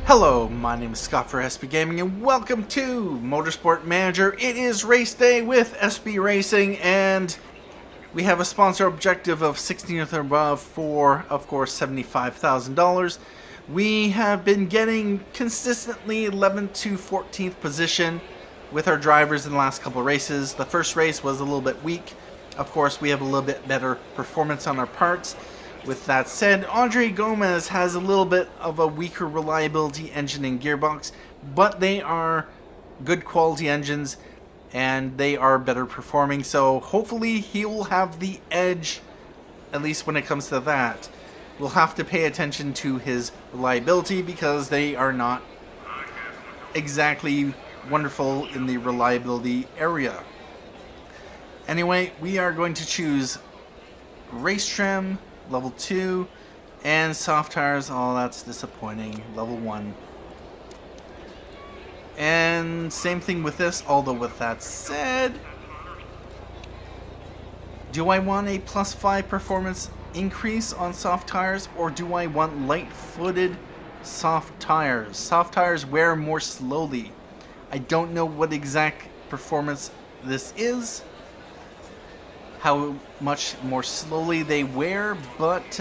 Hello, my name is Scott for SB Gaming and welcome to Motorsport Manager. It is race day with SB Racing and we have a sponsor objective of 16th or above for, of course, $75,000. We have been getting consistently 11th to 14th position with our drivers in the last couple of races. The first race was a little bit weak. Of course, we have a little bit better performance on our parts. With that said, Gomes has a little bit of a weaker reliability engine and gearbox, but they are good quality engines and they are better performing, so hopefully he will have the edge, at least when it comes to that. We'll have to pay attention to his reliability because they are not exactly wonderful in the reliability area. Anyway, we are going to choose race trim, level 2, and soft tires. Oh, that's disappointing. Level 1. And same thing with this, although with that said, do I want a +5 performance increase on soft tires, or do I want light-footed soft tires? Soft tires wear more slowly. I don't know what exact performance this is, how much more slowly they wear, but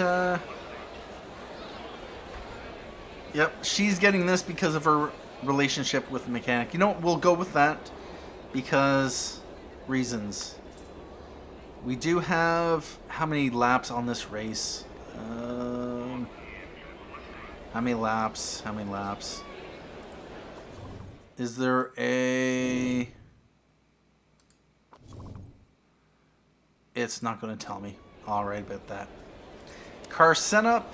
yep, she's getting this because of her relationship with the mechanic. You know what, we'll go with that because reasons. We do have how many laps on this race? How many laps? Is there a... It's not going to tell me. Alright about that. Car setup.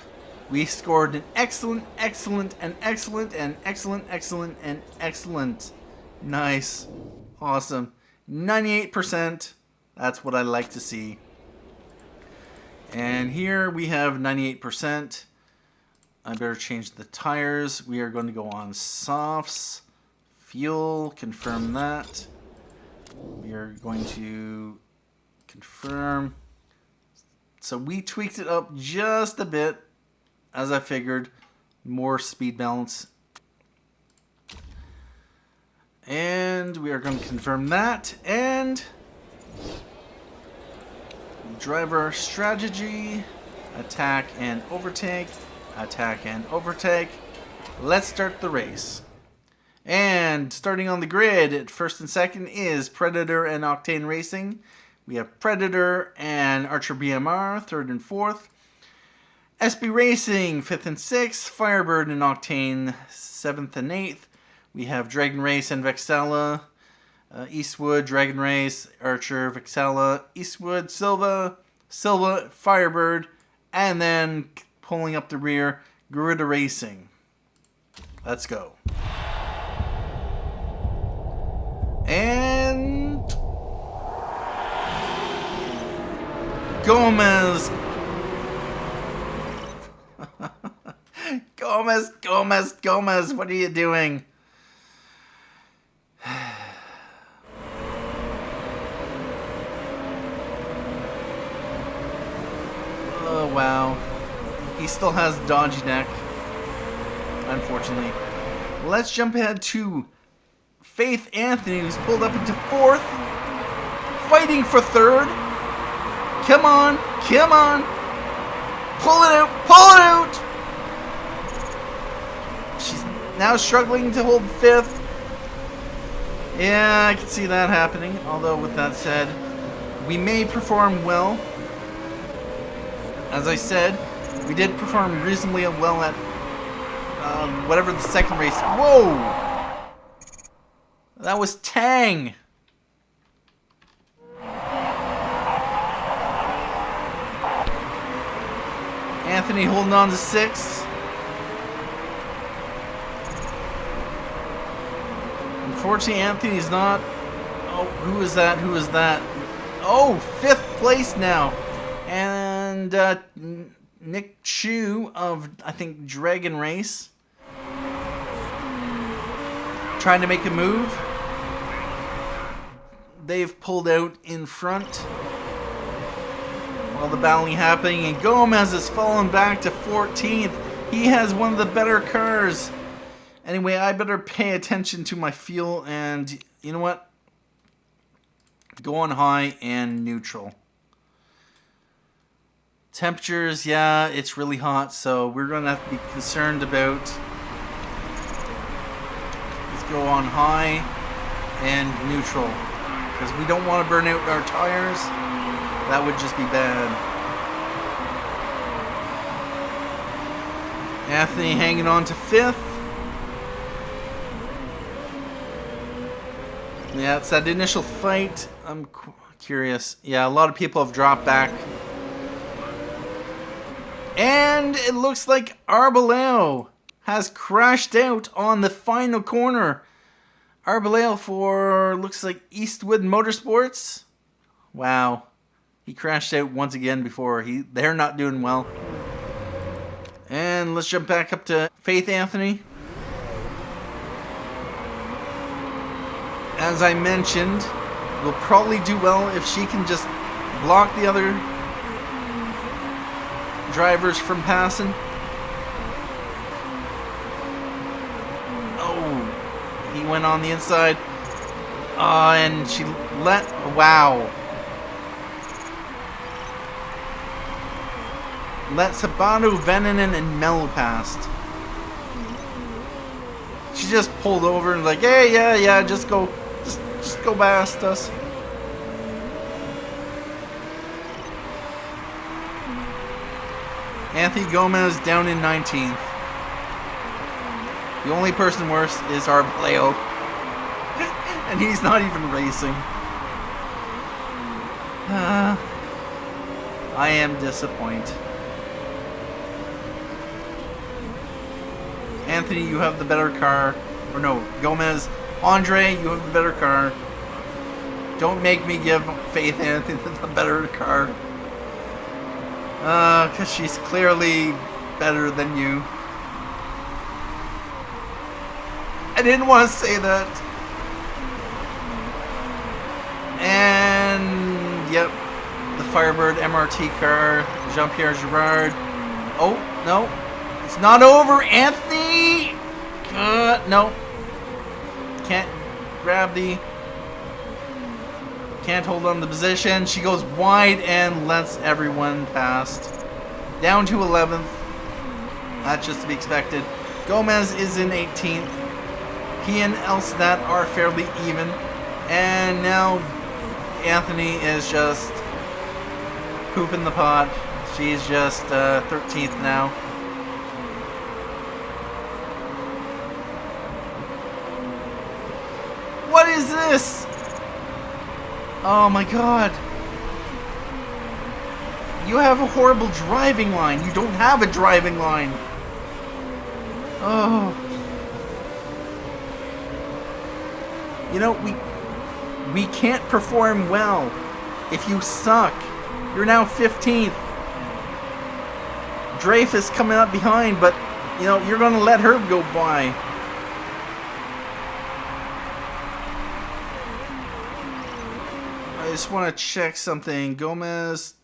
We scored an excellent. Nice. Awesome. 98%. That's what I like to see. And here we have 98%. I better change the tires. We are going to go on softs. Fuel. Confirm that. We are going to... confirm. So we tweaked it up just a bit, as I figured. More speed balance. And we are going to confirm that. And driver strategy. Attack and overtake. Attack and overtake. Let's start the race. And starting on the grid at first and second is Predator and Octane Racing. We have Predator and Archer BMR, third and fourth. SB Racing, fifth and sixth. Firebird and Octane, seventh and eighth. We have Dragon Race and Vexella. Eastwood, Dragon Race, Archer, Vexella, Eastwood, Silva, Firebird, and then pulling up the rear, Gorilla Racing. Let's go. And... Gomes! Gomes, what are you doing? Oh, wow. He still has Dodgy Neck, unfortunately. Let's jump ahead to Faith Anthony, who's pulled up into fourth, fighting for third. Come on. Pull it out. She's now struggling to hold fifth. Yeah, I can see that happening. Although, with that said, we may perform well. As I said, we did perform reasonably well at whatever the second race. Whoa! That was Tang. Anthony holding on to sixth. Unfortunately, Anthony's not. Oh, who is that? Oh, fifth place now. And Nick Chu of, I think, Dragon Race, trying to make a move. They've pulled out in front. All the battling happening, and Gomes has fallen back to 14th. He has one of the better cars. Anyway, I better pay attention to my fuel, and you know what? Go on high and neutral. Temperatures, yeah, it's really hot, so we're going to have to be concerned about... Let's go on high and neutral, because we don't want to burn out our tires. That would just be bad. Anthony hanging on to 5th. Yeah, it's that initial fight. I'm curious. Yeah, a lot of people have dropped back. And it looks like Arboleo has crashed out on the final corner. Arboleo for, looks like Eastwood Motorsports. Wow. He crashed out once again before. They're not doing well. And let's jump back up to Faith Anthony. As I mentioned, will probably do well if she can just block the other drivers from passing. Oh, he went on the inside. And she wow. Let Sabato, Veninen, and Mello past. She just pulled over and like, hey, yeah, just go past us. Anthony Gomes down in 19th. The only person worse is Arboleo. And he's not even racing. I am disappointed. Anthony, you have the better car. Or no, Gomes. Andre, you have the better car. Don't make me give Faith Anthony the better car. Because she's clearly better than you. I didn't want to say that. And, yep. The Firebird MRT car. Jean-Pierre Girard. Oh, no. It's not over, Anthony! No. Can't grab the... Can't hold on to the position. She goes wide and lets everyone past. Down to 11th. That's just to be expected. Gomes is in 18th. He and Elstad are fairly even. And now Anthony is just pooping the pot. She's just 13th now. What is this? Oh my god. You have a horrible driving line. You don't have a driving line. Oh. You know, we can't perform well if you suck. You're now 15th. Dreyfus coming up behind, but, you know, you're going to let her go by. I just want to check something. Gomes,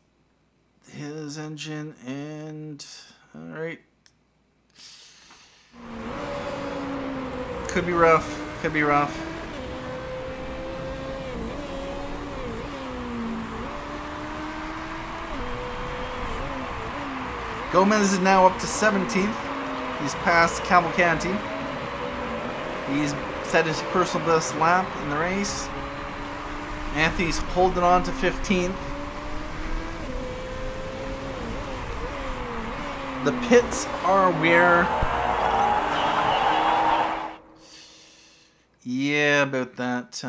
his engine, and... Alright. Could be rough. Could be rough. Gomes is now up to 17th. He's past Cavalcanti. He's set his personal best lap in the race. Anthony's holding on to 15th. The pits are where... Yeah, about that.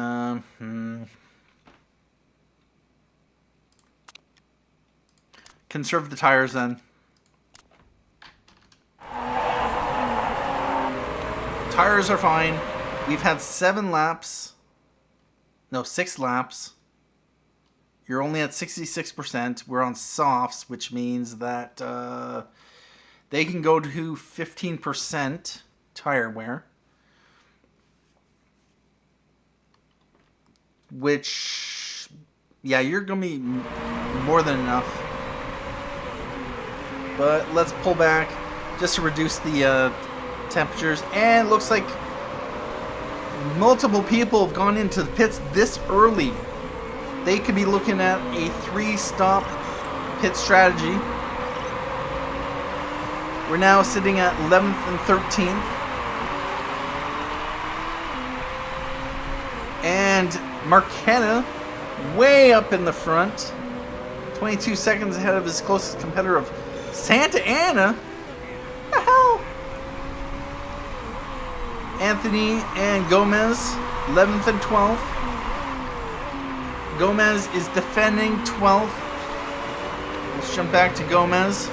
Conserve the tires then. Tires are fine. We've had 7 laps. No, 6 laps. You're only at 66%. We're on softs, which means that they can go to 15% tire wear. Which, yeah, you're going to be more than enough. But let's pull back just to reduce the temperatures, and it looks like multiple people have gone into the pits this early. They could be looking at a 3-stop pit strategy. We're now sitting at 11th and 13th. And Marquetta way up in the front. 22 seconds ahead of his closest competitor of Santa Ana. What the hell? Anthony and Gomes, 11th and 12th. Gomes is defending 12th. Let's jump back to Gomes.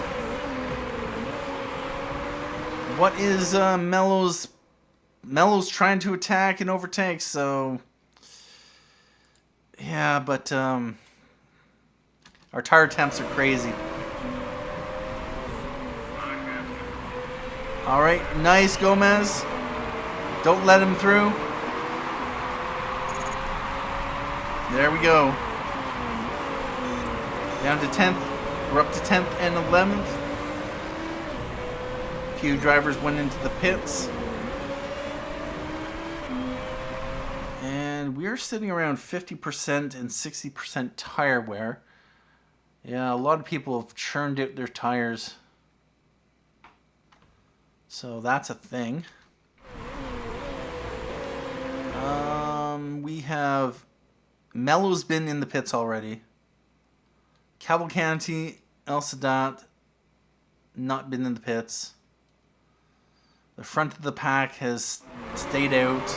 What is Mello's trying to attack and overtake, so yeah, but our tire temps are crazy. Alright, nice Gomes. Don't let him through. There we go. Down to 10th. We're up to 10th and 11th. A few drivers went into the pits. And we're sitting around 50% and 60% tire wear. Yeah, a lot of people have churned out their tires. So that's a thing. We have Mello's been in the pits already. Cavalcanti, El Sadat, not been in the pits. The front of the pack has stayed out.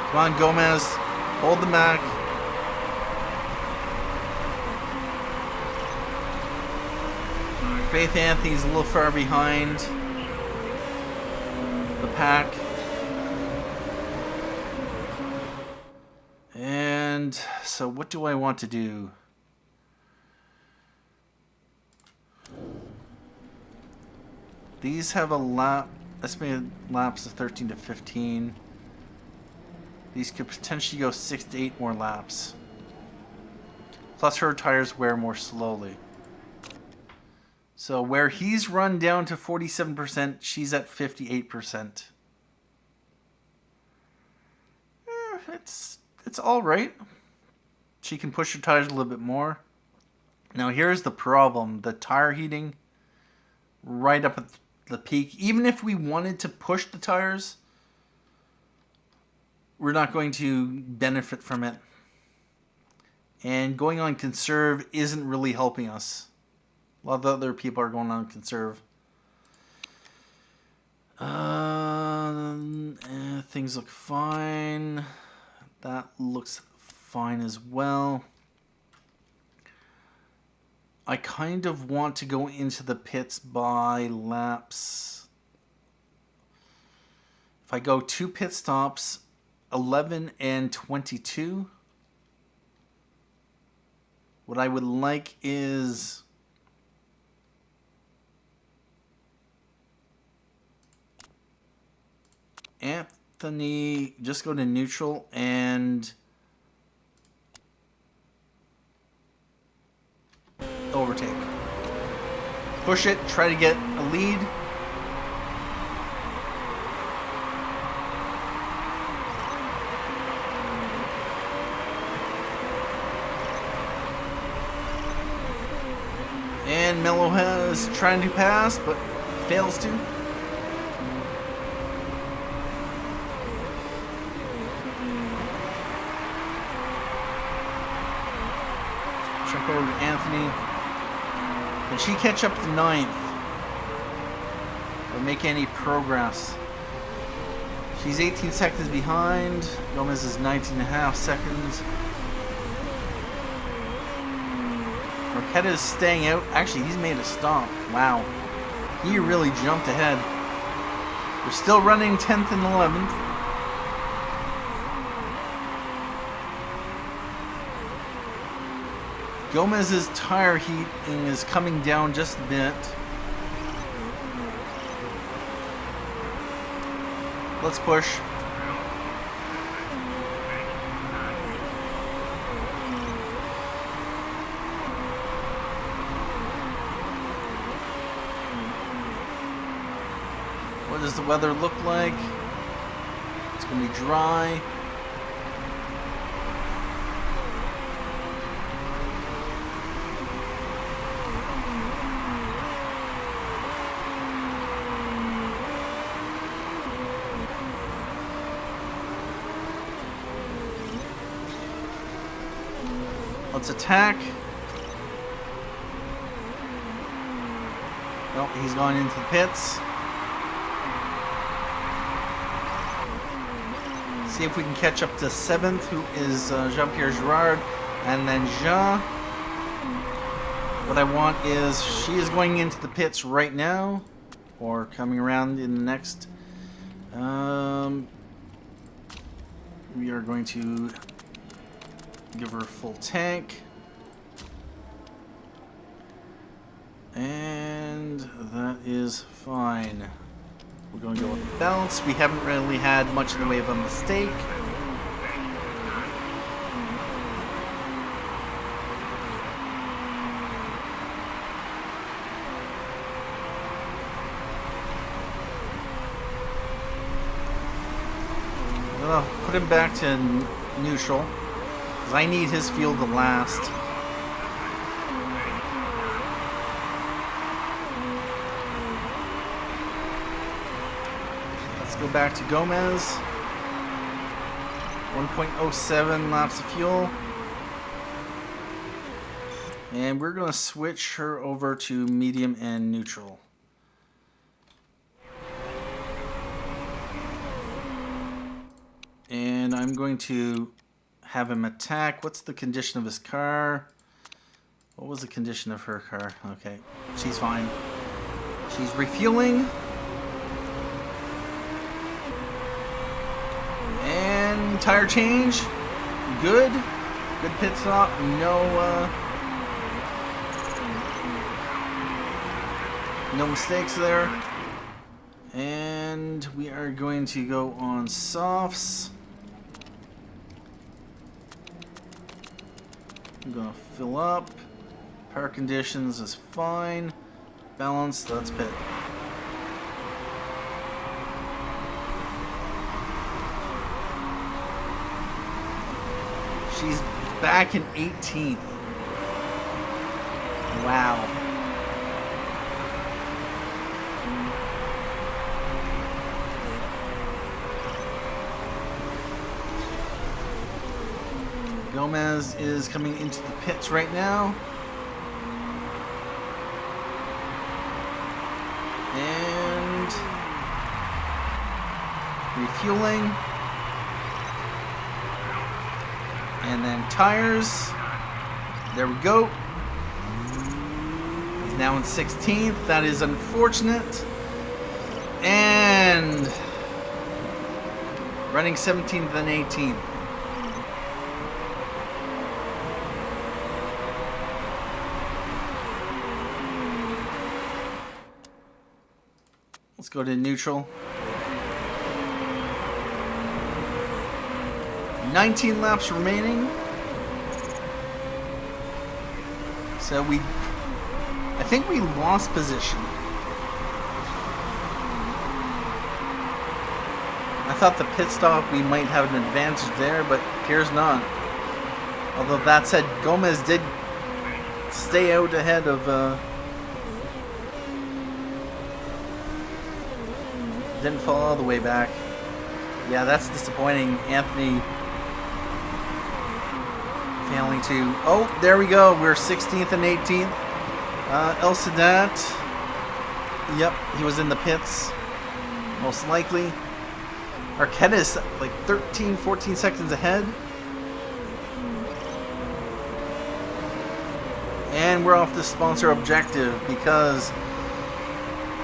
Come on, Gomes, hold them back. Faith Anthony's a little far behind the pack. And so what do I want to do? These have a lap, estimated laps of 13 to 15. These could potentially go 6 to 8 more laps. Plus her tires wear more slowly. So where he's run down to 47%, she's at 58%. It's all right. She can push her tires a little bit more. Now here's the problem. The tire heating right up at the peak. Even if we wanted to push the tires, we're not going to benefit from it. And going on conserve isn't really helping us. A lot of other people are going on conserve. Things look fine. That looks fine as well. I kind of want to go into the pits by laps. If I go 2 pit stops, 11 and 22. What I would like is Anthony, just go to neutral and overtake. Push it, try to get a lead. And Mello has trying to pass, but fails to. Jump over to Anthony. Can she catch up to 9th? Or make any progress? She's 18 seconds behind. Gomes is 19.5 seconds. Marquetta is staying out. Actually, he's made a stop. Wow. He really jumped ahead. We're still running 10th and 11th. Gomez's tire heating is coming down just a bit. Let's push. What does the weather look like? It's going to be dry. Let's attack. Oh, he's going into the pits. See if we can catch up to 7th, who is Jean-Pierre Girard, and then Jean. What I want is, she is going into the pits right now, or coming around in the next. We are going to give her a full tank. And that is fine. We're going to go with balance. We haven't really had much in the way of a mistake. Well, put him back to neutral, because I need his fuel to last. Go back to Gomes. 1.07 laps of fuel. And we're going to switch her over to medium and neutral. And I'm going to have him attack. What's the condition of his car? What was the condition of her car? Okay, she's fine. She's refueling. Tire change, good pit stop, no mistakes there, and we are going to go on softs. I'm gonna fill up. Power conditions is fine. Balance, that's pit. She's back in 18th. Wow. Gomes is coming into the pits right now. And refueling. And then tires. There we go. He's now in 16th. That is unfortunate. And running 17th and 18th. Let's go to neutral. 19 laps remaining. So I think we lost position. I thought the pit stop we might have an advantage there, but appears not. Although that said, Gomes did stay out ahead of didn't fall all the way back. Yeah, that's disappointing. Anthony failing to... Oh, there we go. We're 16th and 18th. El Sadat. Yep, he was in the pits. Most likely. Arquette is like 13, 14 seconds ahead. And we're off the sponsor objective because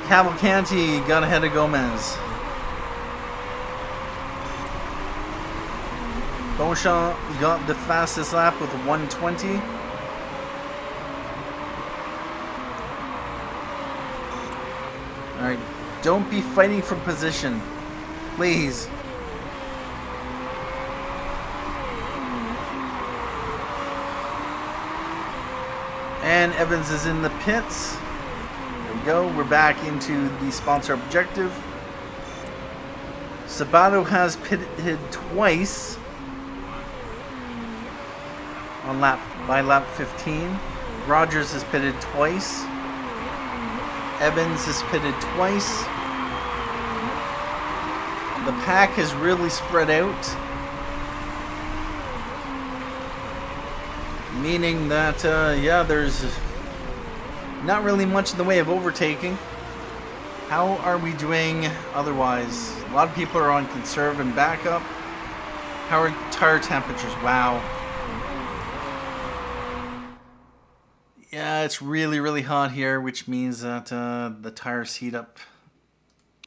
Cavalcanti got ahead of Gomes. Beauchamp got the fastest lap with 120. Alright, don't be fighting for position. Please. And Evans is in the pits. There we go. We're back into the sponsor objective. Sabato has pitted twice on lap 15. Rogers has pitted twice. Evans has pitted twice. The pack has really spread out, meaning that yeah, there's not really much in the way of overtaking. How are we doing otherwise? A lot of people are on conserve and backup. How are tire temperatures? Wow. Yeah, it's really, really hot here, which means that the tires heat up.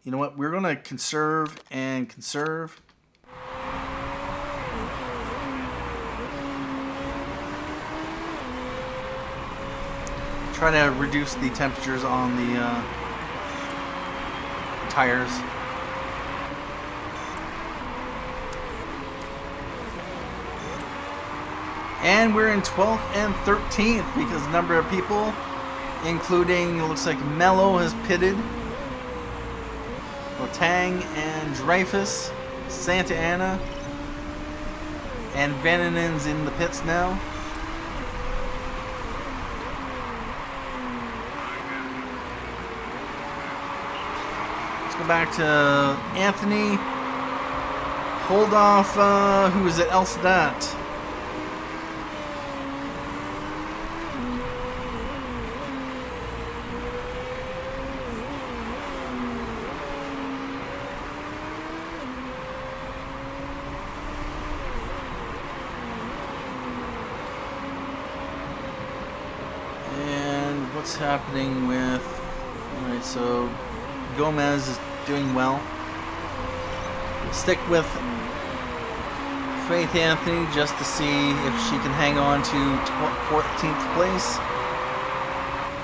You know what? We're going to conserve and conserve. Try to reduce the temperatures on the tires. And we're in 12th and 13th because a number of people, including, it looks like Mello has pitted. Tang and Dreyfus, Santa Ana, and Vanninen's in the pits now. Let's go back to Anthony. Hold off, who is it? El Sadat. What's happening with... Alright, so Gomes is doing well. We'll stick with Faith Anthony just to see if she can hang on to 14th place.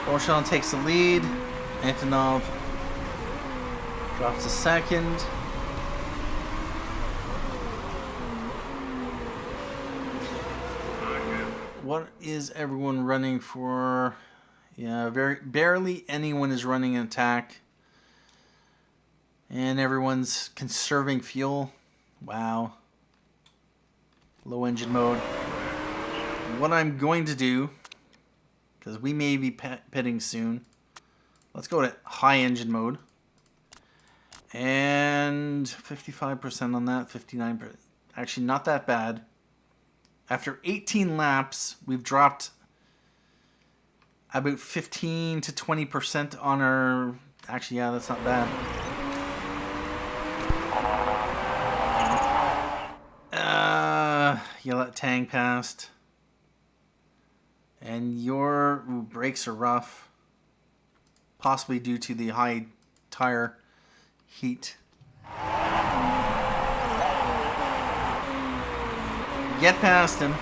Beauchamp takes the lead. Antonov drops a second. What is everyone running for? Yeah, barely anyone is running an attack. And everyone's conserving fuel. Wow. Low engine mode. What I'm going to do, because we may be pitting soon, let's go to high engine mode. And 55% on that, 59%. Actually, not that bad. After 18 laps, we've dropped about 15 to 20% on our... Actually, yeah, that's not bad. You let Tang past. And your brakes are rough. Possibly due to the high tire heat. Get past him.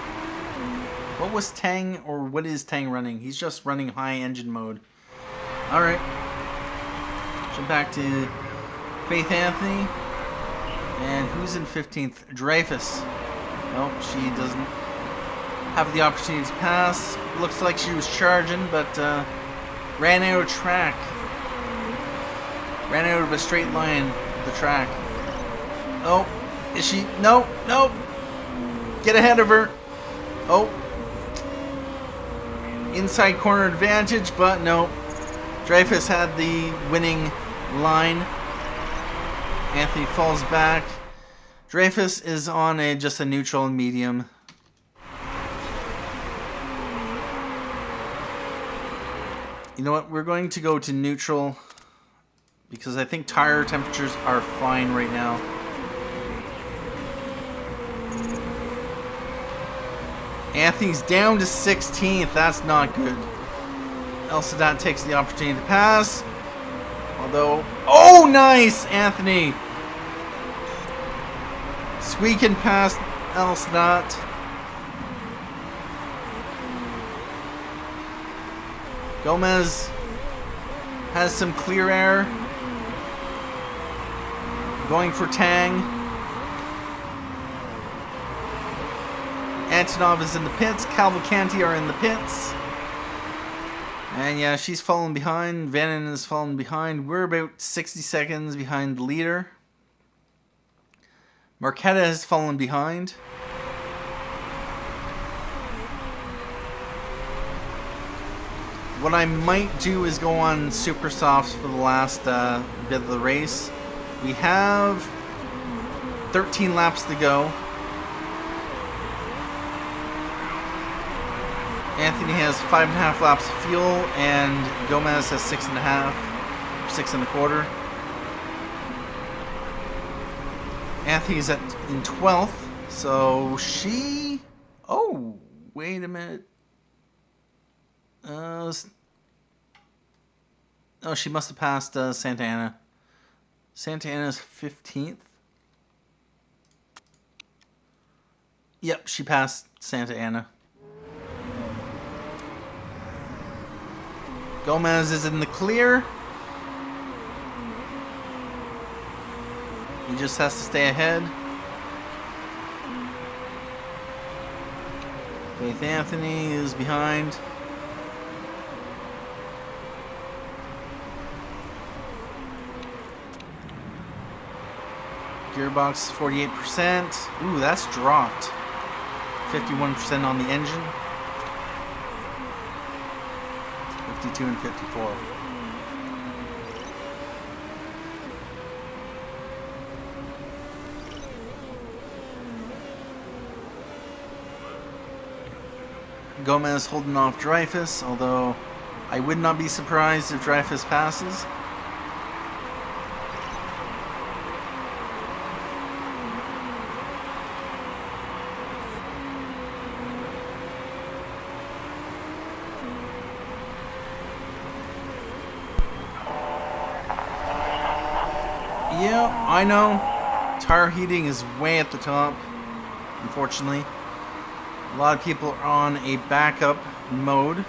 What was Tang, or what is Tang running? He's just running high engine mode. Alright. Jump back to Faith Anthony. And who's in 15th? Dreyfus. Nope, she doesn't have the opportunity to pass. Looks like she was charging, but ran out of track. Ran out of a straight line, the track. Oh, is she? Nope, nope. Get ahead of her. Oh. Inside corner advantage, but no. Dreyfus had the winning line. Anthony falls back. Dreyfus is on just a neutral and medium. You know what? We're going to go to neutral because I think tire temperatures are fine right now. Anthony's down to 16th. That's not good. El Sadat takes the opportunity to pass. Although... Oh, nice, Anthony! Squeaking past El Sadat. Gomes has some clear air. Going for Tang. Antonov is in the pits. Cavalcanti are in the pits. And yeah, she's fallen behind. Vannon is fallen behind. We're about 60 seconds behind the leader. Marquetta has fallen behind. What I might do is go on super softs for the last bit of the race. We have 13 laps to go. Anthony has 5.5 laps of fuel, and Gomes has 6.5, 6.25. Anthony's in 12th, so she... Oh, wait a minute. Oh, she must have passed Santa Ana. Santa Ana's 15th. Yep, she passed Santa Ana. Gomes is in the clear. He just has to stay ahead. Faith Anthony is behind. Gearbox 48%. Ooh, that's dropped. 51% on the engine. 52 and 54. Gomes holding off Dreyfus, although I would not be surprised if Dreyfus passes. Yeah, I know. Tire heating is way at the top, unfortunately. A lot of people are on a backup mode.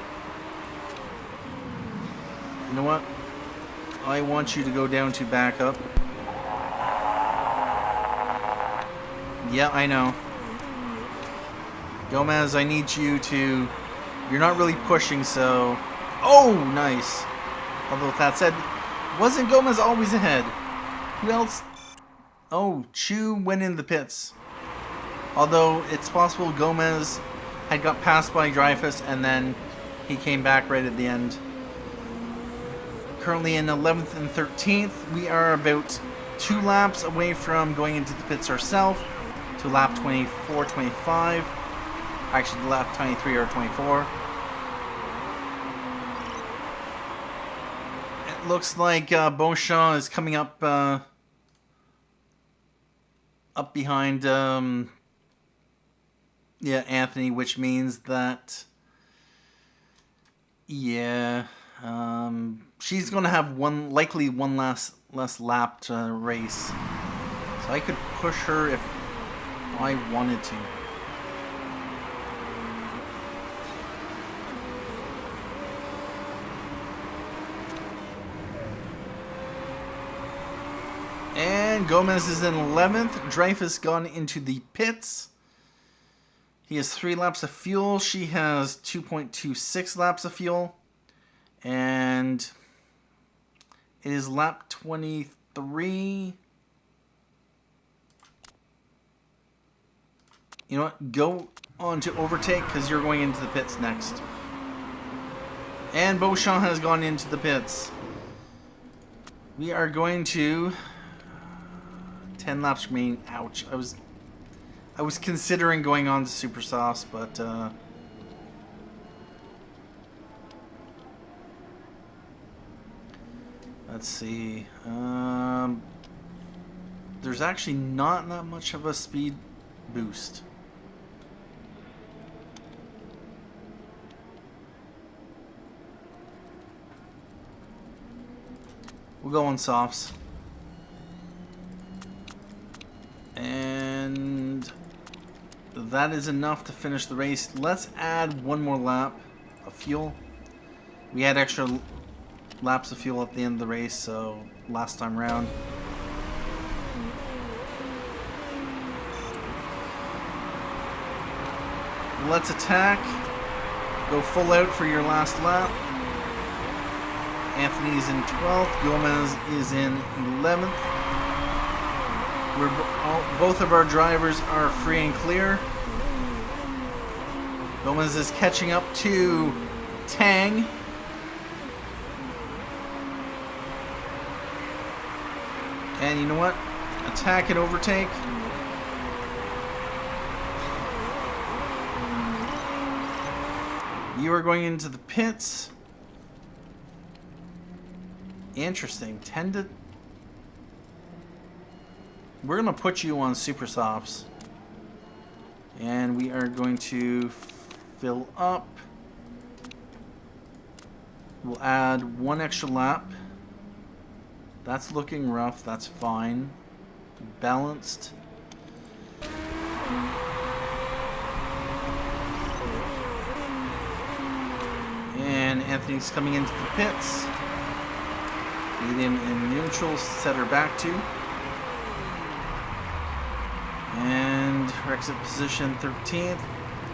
You know what? I want you to go down to backup. Yeah, I know. Gomes, I need you to... You're not really pushing, so... Oh, nice. Although with that said, wasn't Gomes always ahead? Who else? Oh, Chu went in the pits. Although it's possible Gomes had got passed by Dreyfus and then he came back right at the end. Currently in 11th and 13th. We are about 2 laps away from going into the pits ourselves to lap 24, 25. Actually, lap 23 or 24. It looks like Beauchamp is coming up behind Anthony, which means that she's gonna have likely one less lap to race, so I could push her if I wanted to. And Gomes is in 11th. Dreyfus gone into the pits. He has 3 laps of fuel. She has 2.26 laps of fuel. And it is lap 23. You know what? Go on to overtake because you're going into the pits next. And Beauchamp has gone into the pits. We are going to 10 laps remaining. Ouch. I was considering going on to super softs, but let's see. There's actually not that much of a speed boost. We'll go on softs. And that is enough to finish the race. Let's add 1 more lap of fuel. We had extra laps of fuel at the end of the race, so last time round. Let's attack. Go full out for your last lap. Anthony's in 12th. Gomes is in 11th. Both of our drivers are free and clear. Gomes is catching up to Tang. And you know what? Attack and overtake. You are going into the pits. Interesting. We're going to put you on super softs. And we are going to fill up. We'll add 1 extra lap. That's looking rough. That's fine. Balanced. And Anthony's coming into the pits. Medium and neutral, set her back to. And her exit position 13th.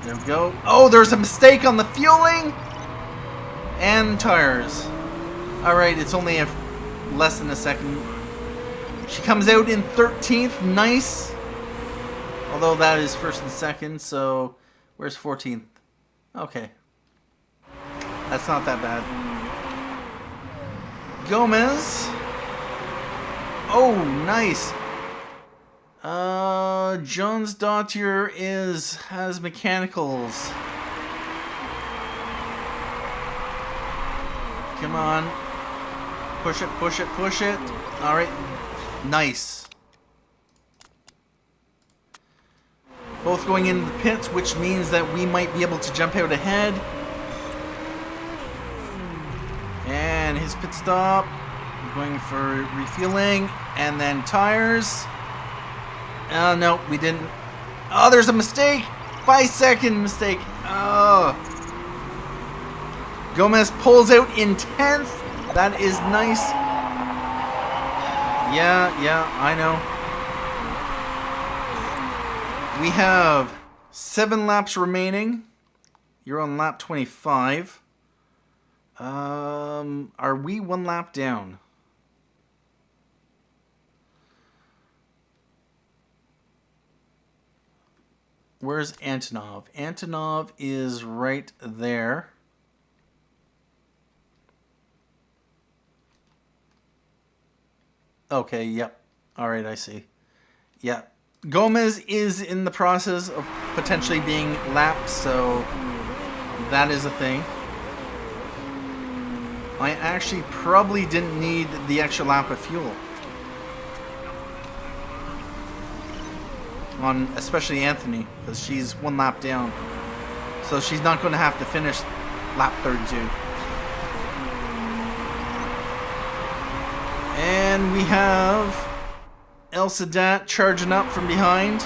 There we go. Oh, there's a mistake on the fueling! And tires. Alright, it's only less than a second. She comes out in 13th. Nice. Although that is first and second, so where's 14th? Okay. That's not that bad. Gomes. Oh, nice. Jones Dottier has mechanicals. Come on. Push it, push it, push it. Alright. Nice. Both going into the pits, which means that we might be able to jump out ahead. And his pit stop. Going for refueling. And then tires. No, we didn't. Oh, there's a mistake. 5-second mistake. Oh. Gomes pulls out in 10th. That is nice. Yeah, I know. We have 7 laps remaining. You're on lap 25. Are we 1 lap down? Where's Antonov? Antonov is right there. Okay, yep. Alright, I see. Yeah. Gomes is in the process of potentially being lapped, so that is a thing. I actually probably didn't need the extra lap of fuel. On especially Anthony, because she's 1 lap down. So she's not going to have to finish lap 32. And we have El Sadat charging up from behind.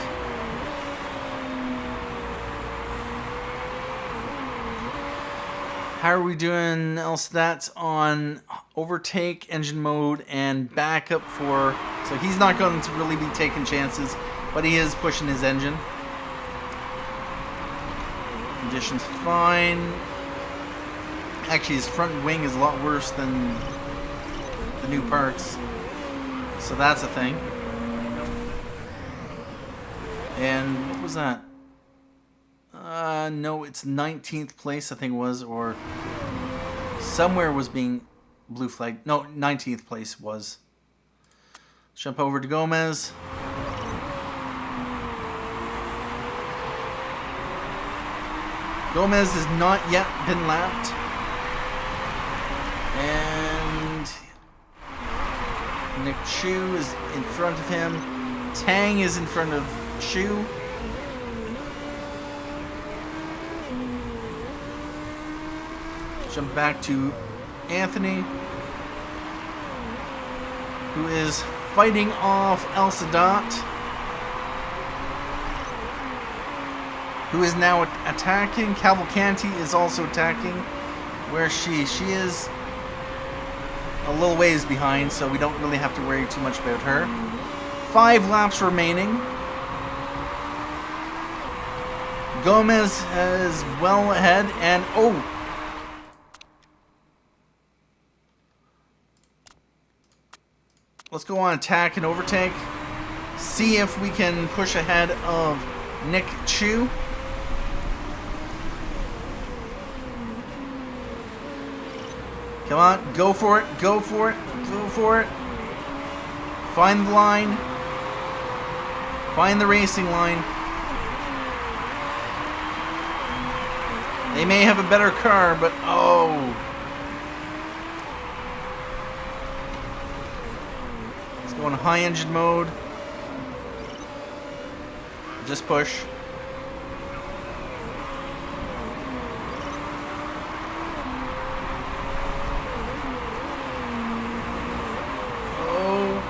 How are we doing? El Sadat's on overtake, engine mode, and backup for... So he's not going to really be taking chances, but he is pushing his engine. Conditions fine. Actually, his front wing is a lot worse than the new parts. So that's a thing. And what was that? No, it's 19th place, I think it was, or somewhere was being blue flagged. No, 19th place was. Jump over to Gomes. Gomes has not yet been lapped. And Nick Chu is in front of him. Tang is in front of Chu. Jump back to Anthony, who is fighting off El Sadat, who is now attacking. Cavalcanti is also attacking, where she is a little ways behind, so we don't really have to worry too much about her. 5 laps remaining. Gomes is well ahead, and oh! Let's go on attack and overtake. see if we can push ahead of Nick Chu. Come on, go for it, go for it, go for it. Find the line. Find the racing line. They may have a better car, but oh. Let's go in high engine mode. Just push. Oh.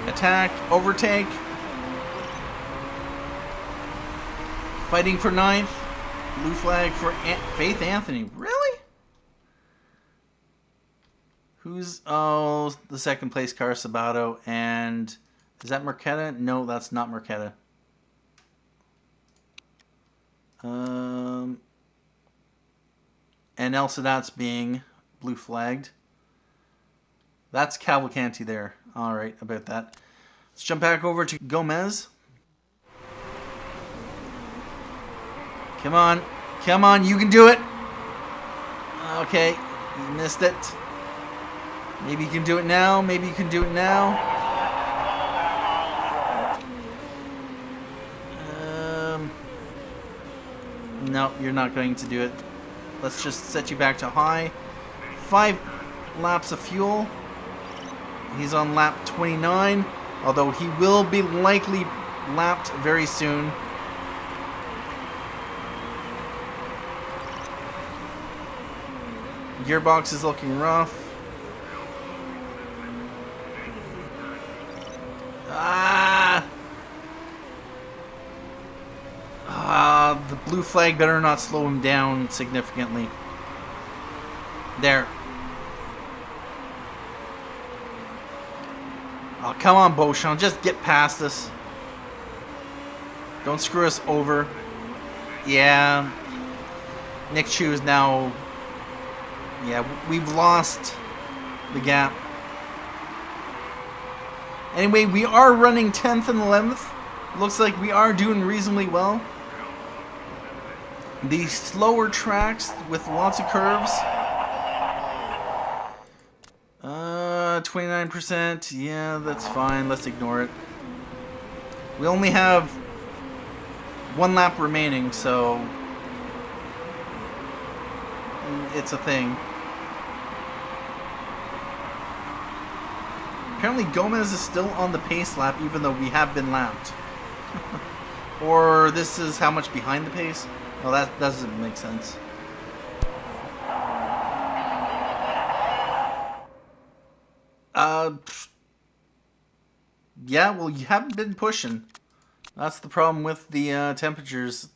Attack, overtake. Fighting for ninth. Blue flag for Faith Anthony. Really? Who's... Oh, the second place car, Sabato. And... Is that Marquetta? No, that's not Marquetta. And Elsa, that's being blue flagged. That's Cavalcanti there. Alright, about that. Let's jump back over to Gomes. Come on. Come on, you can do it. Okay, you missed it. Maybe you can do it now. Maybe you can do it now. No, you're not going to do it. Let's just set you back to high. 5 laps of fuel. He's on lap 29, although he will be likely lapped very soon. Gearbox is looking rough. The blue flag better not slow him down significantly. There. Oh, come on, Beauchamp. Just get past us. Don't screw us over. Yeah. Nick Chu is now... Yeah, we've lost the gap. Anyway, we are running 10th and 11th. Looks like we are doing reasonably well. The slower tracks with lots of curves. 29%. Yeah, that's fine. Let's ignore it. We only have 1 lap remaining, so it's a thing. Apparently Gomes is still on the pace lap even though we have been lapped. Or this is how much behind the pace? Well, that doesn't make sense. Yeah, well, you haven't been pushing. That's the problem with the temperatures.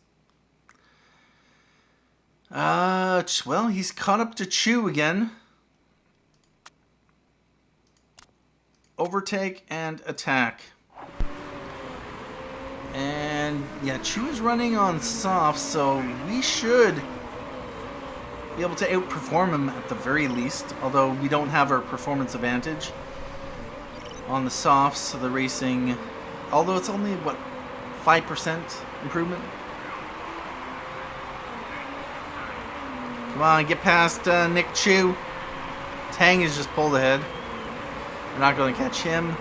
Well, he's caught up to Chu again. Overtake and attack. And yeah, Chu is running on soft, so we should be able to outperform him at the very least. Although we don't have our performance advantage on the softs, so the racing, although it's only what, 5% improvement. Come on, get past Nick Chu. Tang is just pulled ahead. We're not going to catch him.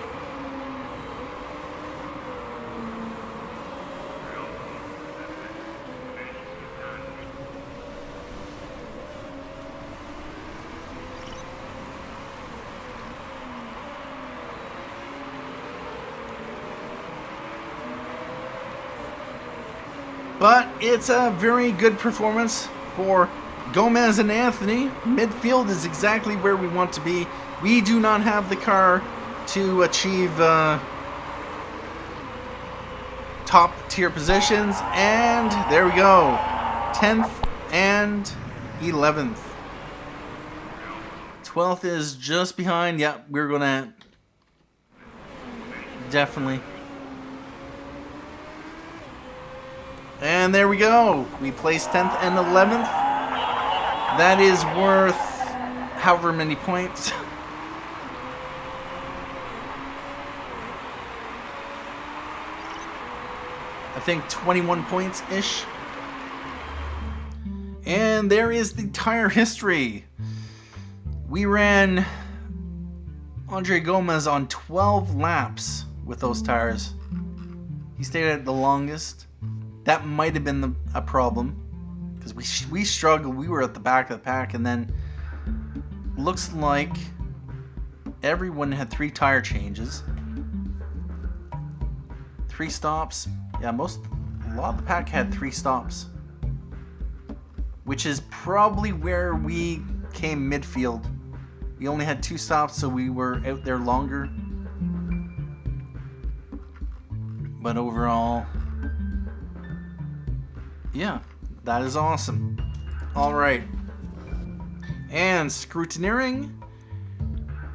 But it's a very good performance for Gomes and Anthony. Midfield is exactly where we want to be. We do not have the car to achieve top tier positions. And there we go. 10th and 11th. 12th is just behind. Yeah, we're going to definitely... And there we go. We placed 10th and 11th. That is worth however many points. think 21 points-ish. And there is the tire history. We ran Andre Gomes on 12 laps with those tires. He stayed at the longest. That might have been a problem, because we struggled. We were at the back of the pack, and then looks like everyone had 3 tire changes, 3 stops. Yeah, a lot of the pack had 3 stops, which is probably where we came midfield. We only had 2 stops, so we were out there longer. But overall, yeah, that is awesome. All right. And scrutineering,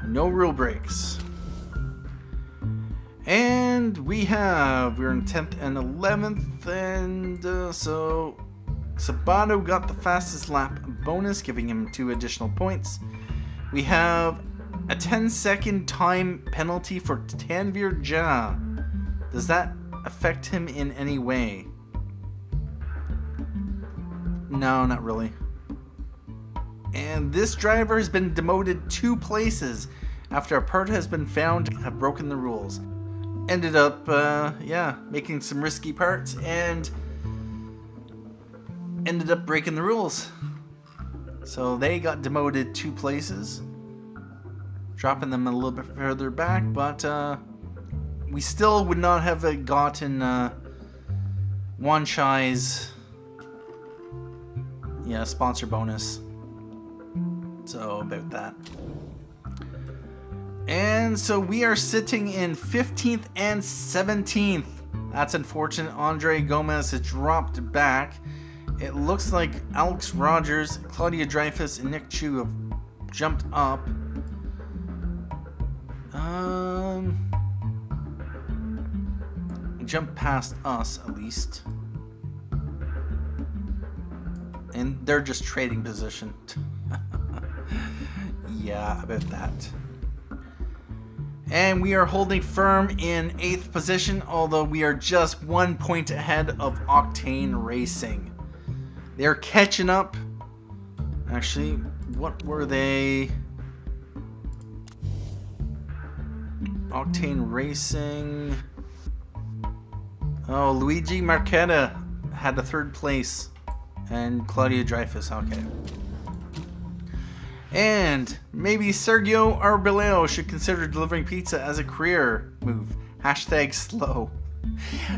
no rule breaks. And we're in 10th and 11th, and so Sabato got the fastest lap bonus, giving him 2 additional points. We have a 10-second time penalty for Tanvir Jah. Does that affect him in any way? No, not really. And this driver has been demoted 2 places after a part has been found to have broken the rules. Ended up, making some risky parts and ended up breaking the rules. So they got demoted 2 places, dropping them a little bit further back, but we still would not have gotten Wanshai's sponsor bonus. So about that. And so we are sitting in 15th and 17th. That's unfortunate. Andre Gomes has dropped back. It looks like Alex Rogers, Claudia Dreyfus, and Nick Chu have jumped up. Jumped past us, at least. And they're just trading position. Yeah, about that. And we are holding firm in 8th position, although we are just 1 point ahead of Octane Racing. They're catching up. Actually, what were they? Octane Racing. Oh, Luigi Marchetta had the 3rd place. And Claudia Dreyfus, okay. And maybe Sergio Arbeloa should consider delivering pizza as a career move. Hashtag slow.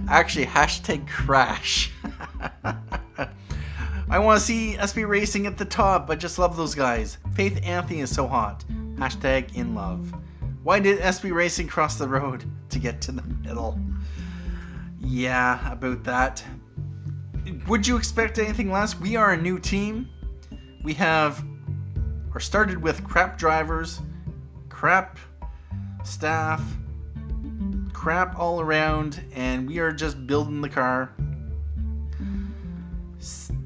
Actually, hashtag crash. I want to see SB Racing at the top. I just love those guys. Faith Anthony is so hot. Hashtag in love. Why did SB Racing cross the road to get to the middle? Yeah, about that. Would you expect anything less? We are a new team. We started with crap drivers, crap staff, crap all around, and we are just building the car.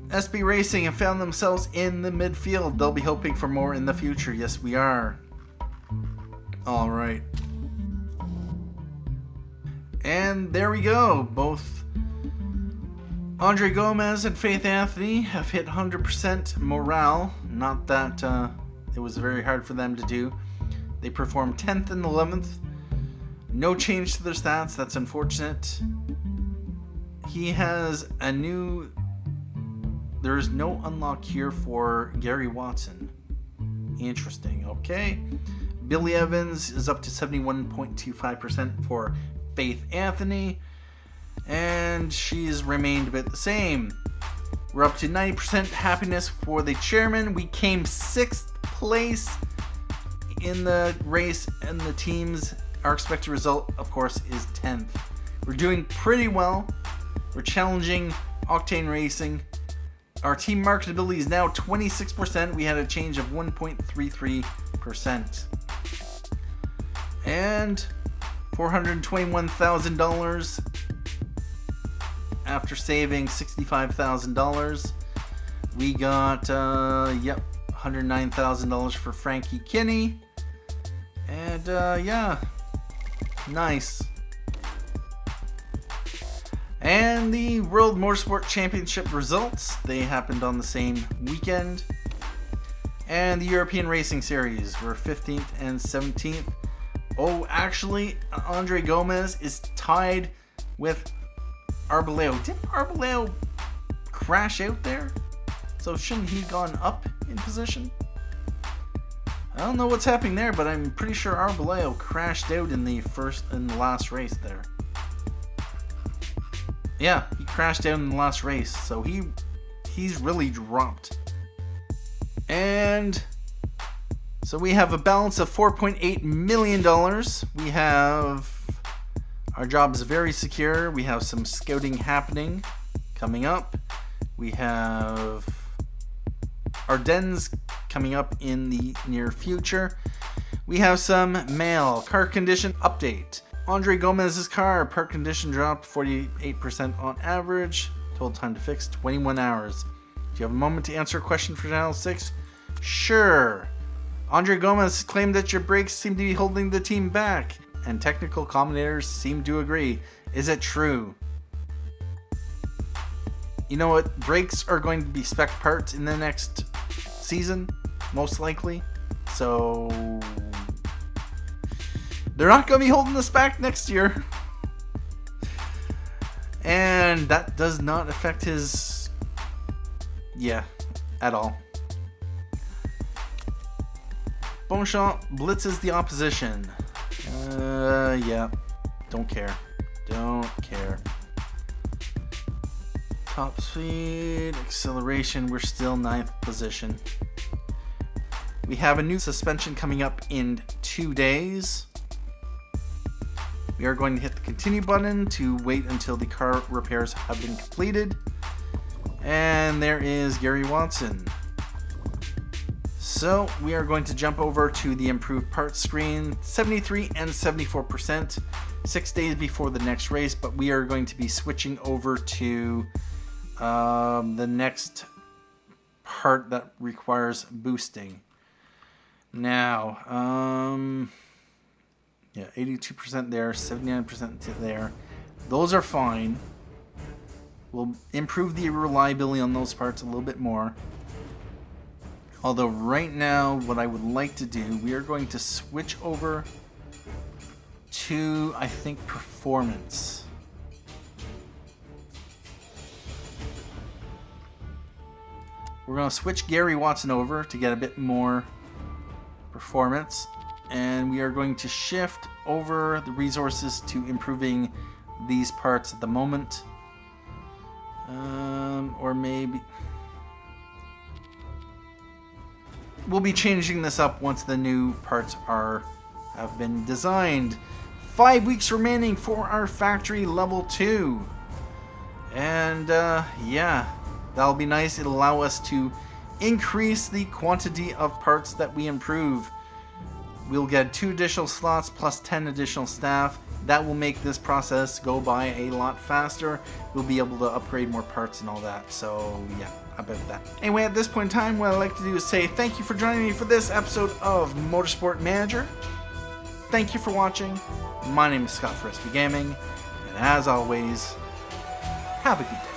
SB Racing have found themselves in the midfield. They'll be hoping for more in the future. Yes, we are. All right. And there we go. Both Andre Gomes and Faith Anthony have hit 100% morale. Not that it was very hard for them to do. They performed 10th and 11th. No change to their stats. That's unfortunate. He has a new... There is no unlock here for Gary Watson. Interesting. Okay. Billy Evans is up to 71.25% for Faith Anthony. And she's remained about the same. We're up to 90% happiness for the chairman. We came 6th place in the race, and the teams, our expected result, of course, is 10th. We're doing pretty well. We're challenging Octane Racing. Our team marketability is now 26%. We had a change of 1.33%. And $421,000 after saving $65,000. We got, $109,000 for Frankie Kinney. And, nice. And the World Motorsport Championship results, they happened on the same weekend. And the European Racing Series were 15th and 17th. Oh, actually, Andre Gomes is tied with Arboleo. Didn't Arboleo crash out there? So shouldn't he gone up in position? I don't know what's happening there, but I'm pretty sure Arboleo crashed out in the last race there. Yeah, he crashed out in the last race, so he's really dropped. And so we have a balance of $4.8 million. We have our jobs very secure. We have some scouting happening coming up. We have Ardennes coming up in the near future. We have some mail. Car condition update. Andre Gomez's car, part condition dropped 48% on average. Total time to fix 21 hours. Do you have a moment to answer a question for Channel 6? Sure. Andre Gomes claimed that your brakes seem to be holding the team back, and technical commentators seem to agree. Is it true? You know what? Brakes are going to be spec parts in the next season, most likely. So they're not going to be holding us back next year. And that does not affect his... yeah, at all. Beauchamp blitzes the opposition. Yeah. Don't care. Don't care. Top speed, acceleration, we're still 9th position. We have a new suspension coming up in 2 days. We are going to hit the continue button to wait until the car repairs have been completed. And there is Gary Watson. So we are going to jump over to the improved parts screen, 73 and 74%, 6 days before the next race, but we are going to be switching over to the next part that requires boosting. Now, yeah, 82% there, 79% there. Those are fine. We'll improve the reliability on those parts a little bit more. Although right now, what I would like to do, we are going to switch over to, I think, performance. We're going to switch Gary Watson over to get a bit more performance. And we are going to shift over the resources to improving these parts at the moment. Or maybe... we'll be changing this up once the new parts have been designed. 5 weeks remaining for our factory level 2. And yeah, that'll be nice. It'll allow us to increase the quantity of parts that we improve. We'll get 2 additional slots plus 10 additional staff. That will make this process go by a lot faster. We'll be able to upgrade more parts and all that. So yeah, about that. Anyway, at this point in time, what I'd like to do is say thank you for joining me for this episode of Motorsport Manager. Thank you for watching. My name is Scott for SB Gaming, and as always, have a good day.